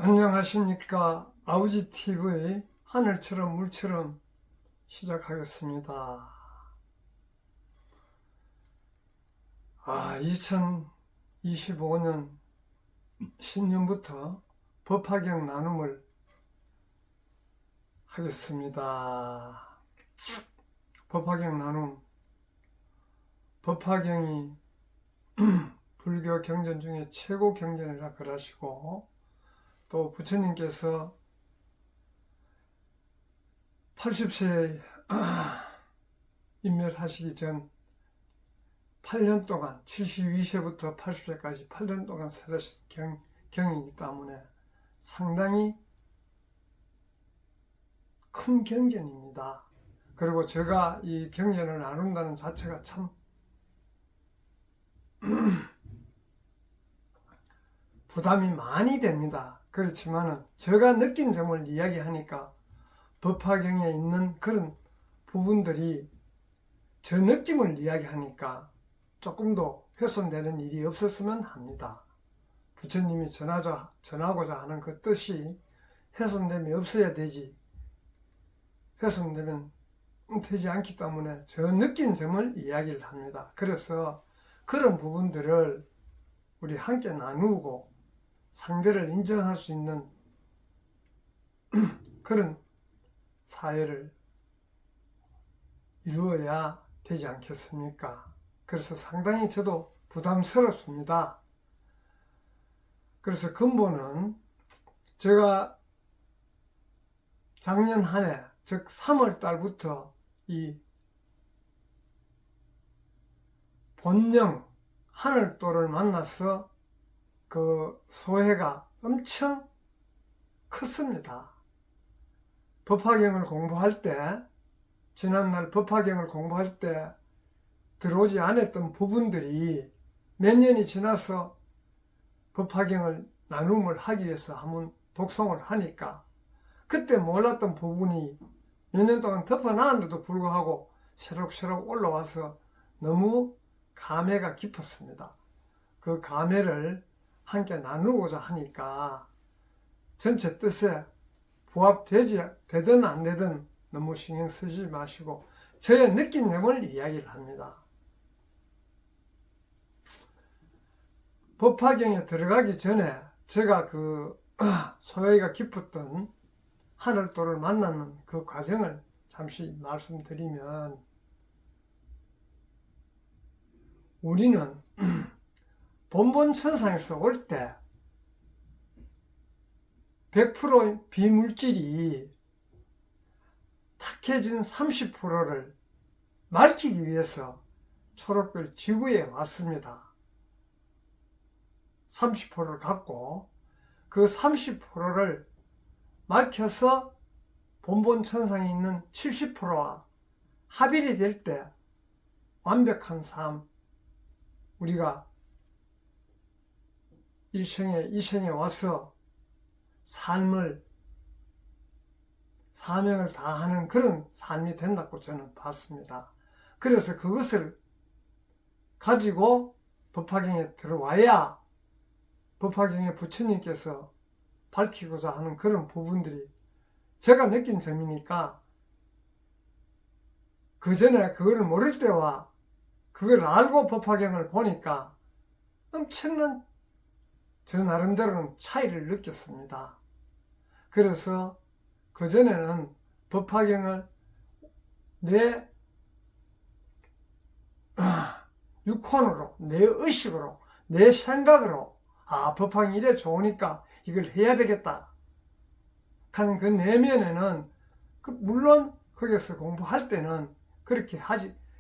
안녕하십니까. 아우지TV 하늘처럼 물처럼 시작하겠습니다. 2025년 신년부터 법화경 나눔을 하겠습니다. 법화경 나눔. 법화경이 불교 경전 중에 최고 경전이라 그러시고, 또 부처님께서 80세에 인멸하시기 전 8년 동안, 72세부터 80세까지 8년 동안 살으신 경이기 때문에 상당히 큰 경전입니다. 그리고 제가 이 경전을 나눈다는 자체가 참 부담이 많이 됩니다. 그렇지만은 제가 느낀 점을 이야기하니까 법화경에 있는 그런 부분들이 저 느낌을 이야기하니까 조금 더 훼손되는 일이 없었으면 합니다. 부처님이 전하고자 하는 그 뜻이 훼손됨이 없어야 되지, 훼손되면 되지 않기 때문에 저 느낀 점을 이야기를 합니다. 그래서 그런 부분들을 우리 함께 나누고 상대를 인정할 수 있는 그런 사회를 이루어야 되지 않겠습니까? 그래서 상당히 저도 부담스럽습니다. 그래서 근본은 제가 작년 한 해, 즉 3월 달부터 이 본령 하늘도를 만나서 그 소회가 엄청 컸습니다. 법화경을 공부할 때, 지난날 법화경을 공부할 때 들어오지 않았던 부분들이 몇 년이 지나서 법화경을 나눔을 하기 위해서 한번 독송을 하니까 그때 몰랐던 부분이 몇 년 동안 덮어놨는데도 불구하고 새록새록 올라와서 너무 감회가 깊었습니다. 그 감회를 함께 나누고자 하니까 전체 뜻에 부합되든 안 되든 너무 신경 쓰지 마시고 저의 느낀 점을 이야기를 합니다. 법화경에 들어가기 전에 제가 그 소회가 깊었던 하늘도를 만나는 그 과정을 잠시 말씀드리면, 우리는 본본천상에서 올 때 100% 비물질이 탁해진 30%를 밝히기 위해서 초록별 지구에 왔습니다. 30%를 갖고 그 30%를 밝혀서 본본천상에 있는 70%와 합일이 될 때 완벽한 삶, 우리가 이생에 와서 삶을, 사명을 다하는 그런 삶이 된다고 저는 봤습니다. 그래서 그것을 가지고 법화경에 들어와야 법화경에 부처님께서 밝히고자 하는 그런 부분들이 제가 느낀 점이니까, 그 전에 그거를 모를 때와 그걸 알고 법화경을 보니까 엄청난 저 나름대로는 차이를 느꼈습니다. 그래서 그전에는 법화경을 내 육혼으로, 내 의식으로, 내 생각으로, 법화경이 이래 좋으니까 이걸 해야 되겠다 하는 그 내면에는, 물론 거기서 공부할 때는 그렇게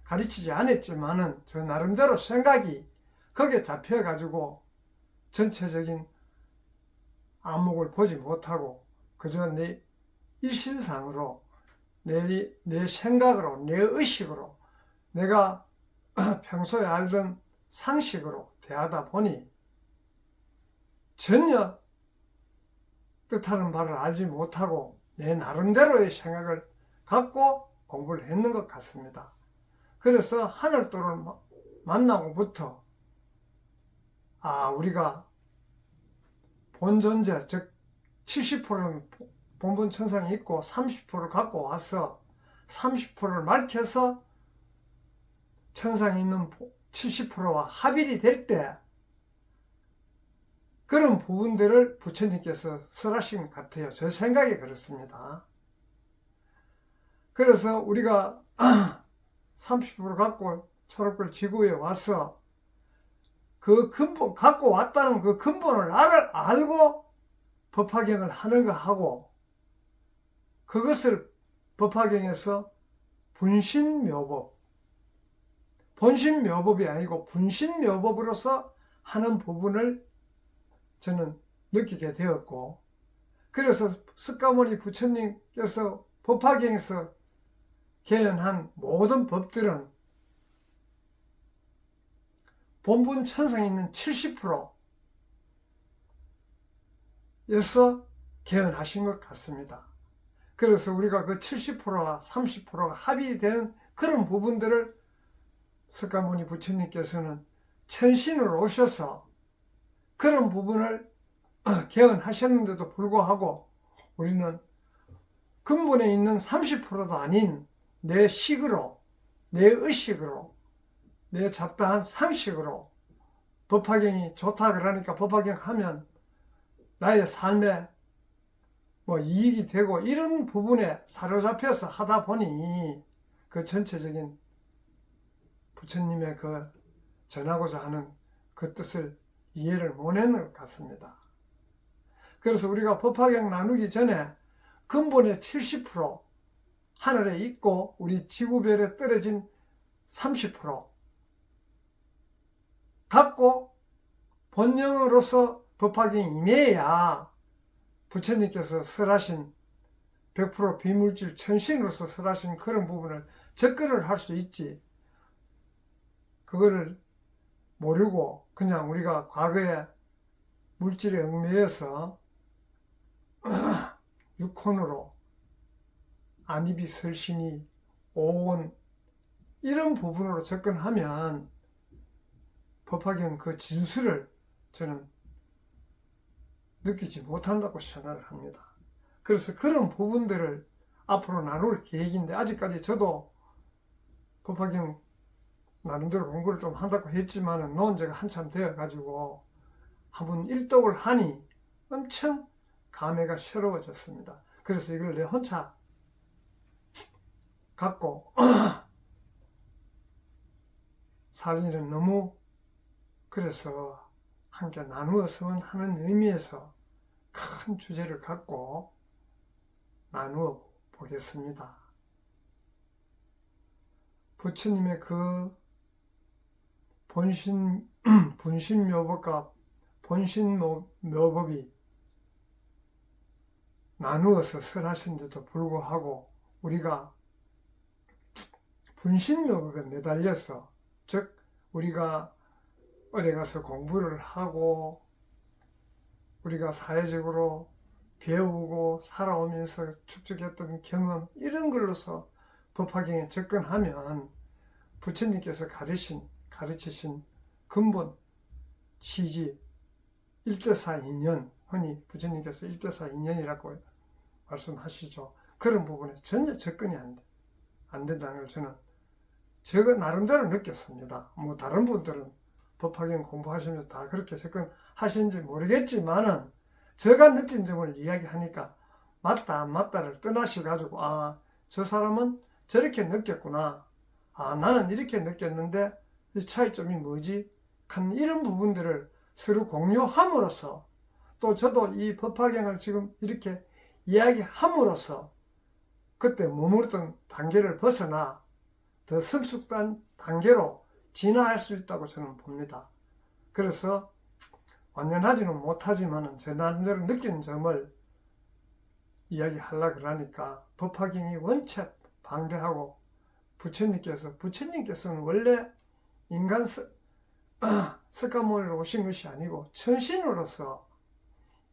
가르치지 않았지만은 저 나름대로 생각이 거기에 잡혀가지고 전체적인 안목을 보지 못하고 그저 내 일신상으로, 내 생각으로, 내 의식으로, 내가 평소에 알던 상식으로 대하다 보니 전혀 뜻하는 바를 알지 못하고 내 나름대로의 생각을 갖고 공부를 했는 것 같습니다. 그래서 하늘도를 만나고부터 우리가 본존재, 즉 70%는 본분 천상에 있고 30%를 갖고 와서 30%를 밝혀서 천상에 있는 70%와 합일이 될 때 그런 부분들을 부처님께서 설하신 것 같아요. 제 생각이 그렇습니다. 그래서 우리가 30% 갖고 초록별 지구에 와서 그 근본, 갖고 왔다는 그 근본을 알고 법화경을 하는 거 하고 그것을 법화경에서 분신묘법, 본신묘법이 아니고 분신묘법으로서 하는 부분을 저는 느끼게 되었고, 그래서 석가모니 부처님께서 법화경에서 개연한 모든 법들은 본분 천상에 있는 70%에서 개연하신 것 같습니다. 그래서 우리가 그 70%와 30%가 합이 되는 그런 부분들을 석가모니 부처님께서는 천신으로 오셔서 그런 부분을 개헌하셨는데도 불구하고 우리는 근본에 있는 30%도 아닌 내 식으로, 내 의식으로, 내 잡다한 상식으로 법화경이 좋다 그러니까 법화경 하면 나의 삶에 이익이 되고 이런 부분에 사로잡혀서 하다 보니 그 전체적인 부처님의 그 전하고자 하는 그 뜻을 이해를 못하는 것 같습니다. 그래서 우리가 법화경 나누기 전에 근본의 70% 하늘에 있고 우리 지구별에 떨어진 30% 갖고 본령으로서 법화경에 임해야 부처님께서 설하신 100% 비물질 천신으로서 설하신 그런 부분을 접근을 할 수 있지. 그거를 모르고 그냥 우리가 과거에 물질에 얽매여서 육혼으로 안입이 설신이 오온 이런 부분으로 접근하면 법화경 그 진수를 저는 느끼지 못한다고 생각을 합니다. 그래서 그런 부분들을 앞으로 나눌 계획인데 아직까지 저도 법화경 나름대로 공부를 좀 한다고 했지만은 논 지가 한참 되어가지고 한번 일독을 하니 엄청 감회가 새로워졌습니다. 그래서 이걸 내 혼자 갖고 살기는 너무 그래서 함께 나누었으면 하는 의미에서 큰 주제를 갖고 나누어 보겠습니다. 부처님의 그 분신묘법과 본신묘법이 나누어서 설하신데도 불구하고 우리가 분신묘법에 매달려서 즉 우리가 어디 가서 공부를 하고 우리가 사회적으로 배우고 살아오면서 축적했던 경험 이런 걸로서 법화경에 접근하면 부처님께서 가르치신 근본 취지 1대4 인연 흔히 부처님께서 1대4 인연이라고 말씀하시죠. 그런 부분에 전혀 접근이 안 된다는 걸 저는 제가 나름대로 느꼈습니다. 다른 분들은 법화경 공부하시면서 다 그렇게 접근하시는지 모르겠지만은 제가 느낀 점을 이야기하니까 맞다 안 맞다를 떠나셔가지고 저 사람은 저렇게 느꼈구나, 나는 이렇게 느꼈는데 이 차이점이 뭐지? 이런 부분들을 서로 공유함으로써 또 저도 이 법화경을 지금 이렇게 이야기함으로써 그때 머무르던 단계를 벗어나 더 성숙한 단계로 진화할 수 있다고 저는 봅니다. 그래서 완전하지는 못하지만 제 나름대로 느낀 점을 이야기하려고 그러니까 법화경이 원체 방대하고 부처님께서는 원래 인간 석가모니로 오신 것이 아니고 천신으로서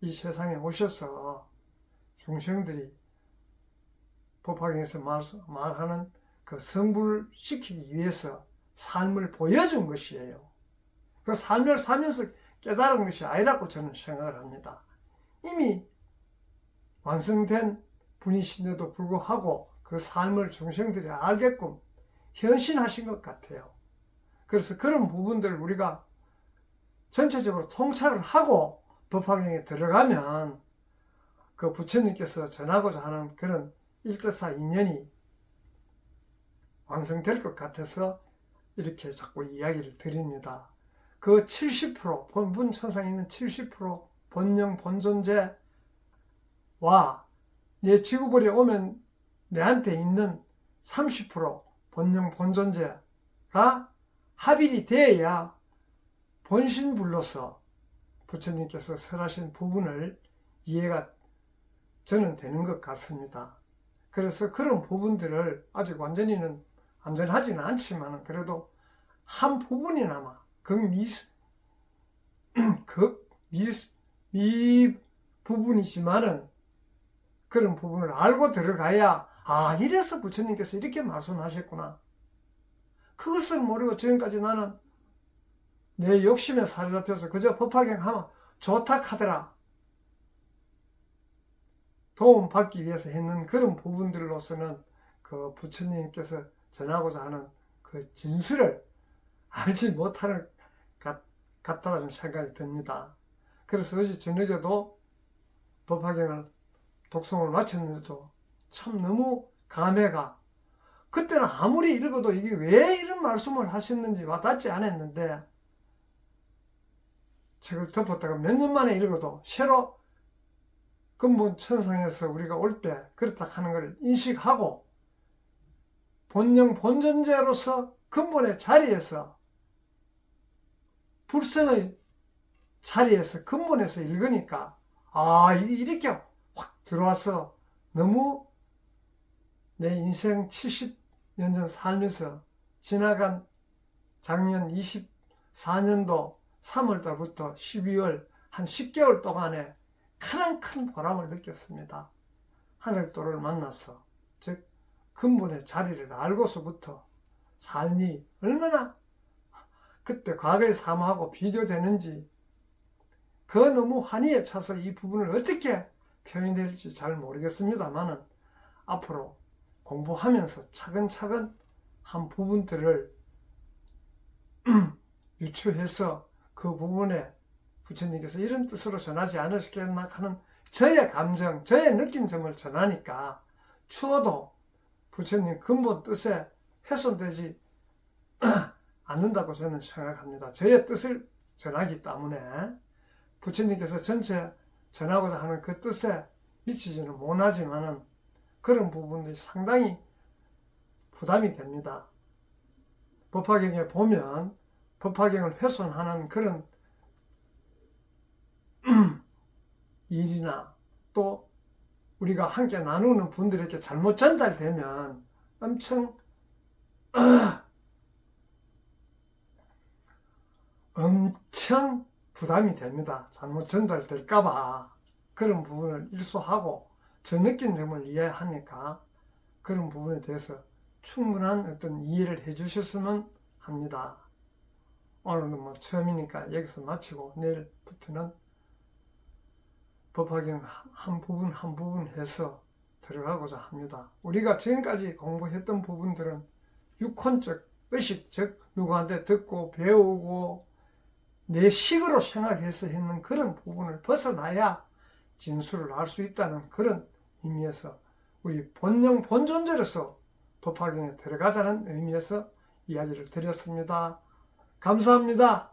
이 세상에 오셔서 중생들이 법화경에서 말하는 그 성불을 시키기 위해서 삶을 보여준 것이에요. 그 삶을 살면서 깨달은 것이 아니라고 저는 생각을 합니다. 이미 완성된 분이신데도 불구하고 그 삶을 중생들이 알게끔 현신하신 것 같아요. 그래서 그런 부분들을 우리가 전체적으로 통찰을 하고 법화경에 들어가면 그 부처님께서 전하고자 하는 그런 일대사 인연이 완성될 것 같아서 이렇게 자꾸 이야기를 드립니다. 그 70%, 본분 천상에 있는 70% 본영 본존재와 내 지구벌에 오면 내한테 있는 30% 본영 본존재가 합일이 되어야 본신불로서 부처님께서 설하신 부분을 이해가 저는 되는 것 같습니다. 그래서 그런 부분들을 아직 완전히는 안전하지는 않지만 그래도 한 부분이나마 미 부분이지만은 그런 부분을 알고 들어가야 이래서 부처님께서 이렇게 말씀하셨구나. 그것을 모르고 지금까지 나는 내 욕심에 사로잡혀서 그저 법화경 하면 좋다 하더라. 도움 받기 위해서 했는 그런 부분들로서는 그 부처님께서 전하고자 하는 그 진술을 알지 못하는 것 같다는 생각이 듭니다. 그래서 어제 저녁에도 법화경을 독송을 마쳤는데도 참 너무 감회가, 그때는 아무리 읽어도 이게 왜 이런 말씀을 하셨는지 와닿지 않았는데 책을 덮었다가 몇 년 만에 읽어도 새로 근본 천상에서 우리가 올 때 그렇다 하는 것을 인식하고 본영 본존재로서 근본의 자리에서 불성의 자리에서 근본에서 읽으니까 이렇게 확 들어와서 너무 내 인생 70년 전 살면서 지나간 작년 24년도 3월달부터 12월 한 10개월 동안에 가장 큰 보람을 느꼈습니다. 하늘도를 만나서, 즉 근본의 자리를 알고서부터 삶이 얼마나 그때 과거의 삶하고 비교되는지 그 너무 환희에 차서 이 부분을 어떻게 표현될지 잘 모르겠습니다만은 앞으로 공부하면서 차근차근 한 부분들을 유추해서 그 부분에 부처님께서 이런 뜻으로 전하지 않으셨겠나 하는 저의 감정, 저의 느낀 점을 전하니까 추워도 부처님 근본 뜻에 훼손되지 않는다고 저는 생각합니다. 저의 뜻을 전하기 때문에 부처님께서 전체 전하고자 하는 그 뜻에 미치지는 못하지만은 그런 부분들이 상당히 부담이 됩니다. 법화경에 보면 법화경을 훼손하는 그런 일이나 또 우리가 함께 나누는 분들에게 잘못 전달되면 엄청 부담이 됩니다. 잘못 전달될까봐 그런 부분을 일소하고 저 느낀 점을 이해하니까 그런 부분에 대해서 충분한 어떤 이해를 해주셨으면 합니다. 오늘은 처음이니까 여기서 마치고 내일부터는 법화경 한 부분 한 부분 해서 들어가고자 합니다. 우리가 지금까지 공부했던 부분들은 육혼적 의식, 즉 누구한테 듣고 배우고 내 식으로 생각해서 했는 그런 부분을 벗어나야 진술을 알 수 있다는 그런 의미에서 우리 본영 본존재로서 법화경에 들어가자는 의미에서 이야기를 드렸습니다. 감사합니다.